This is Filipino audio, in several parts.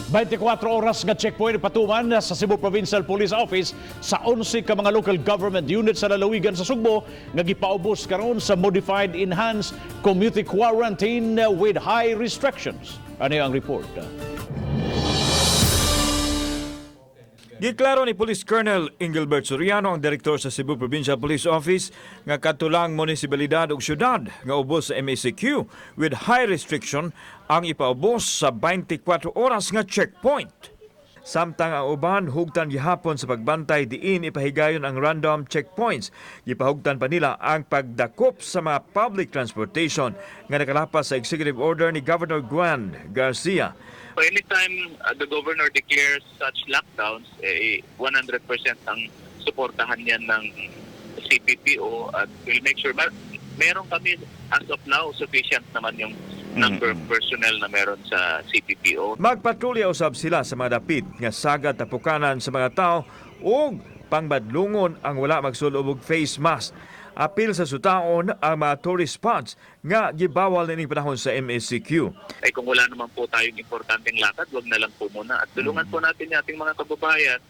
24 oras nga checkpoint patuman sa Cebu Provincial Police Office sa 11 ka mga local government units sa lalawigan sa Sugbo nga gipaubos karon sa modified enhanced community quarantine with high restrictions. Ano ang report? Giklaro ni Police Colonel Engelbert Soriano, ang direktor sa Cebu Provincial Police Office, nga katulang munisipalidad ug syudad nga ubos sa MACQ with high restriction ang ipaubos sa 24 oras nga checkpoint. Samtang ang uban hugtan gihapon sa pagbantay diin ipahigayon ang random checkpoints. Gipahugtan pa nila ang pagdakop sa mga public transportation nga nakalapas sa executive order ni Governor Juan Garcia. So anytime the governor declares such lockdowns, 100% ang suportahan yan ng CPPO at we'll make sure. Meron kami, as of now, sufficient naman yung number of personnel na meron sa CPPO. Magpatrolya usab sila sa mga dapit nga sagad tapukanan sa mga tao ug pangbadlungon ang wala magsulob og face mask. Apil sa sutaon ang mga tourist spots nga gibawal na ning panahon sa MACQ. Ay kung wala naman po tayong importanteng lakad, wag na lang po muna. At tulungan po natin yung ating mga kababayan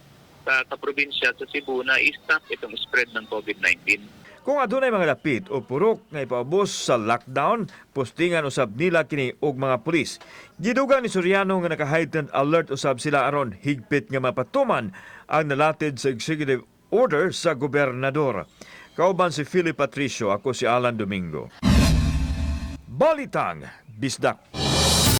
sa probinsya sa Cebu na i-stop itong spread ng COVID-19. Kung adunay mga dapit o purok nga ipaubos sa lockdown, postingan usab nila kini og mga pulis. Gidugang ni Soriano nga naka-heightened alert usab sila aron higpit nga mapatuman ang nalatid sa executive order sa gobernador. Kauban si Philip Patricio, ako si Alan Domingo. Balitang Bisdak.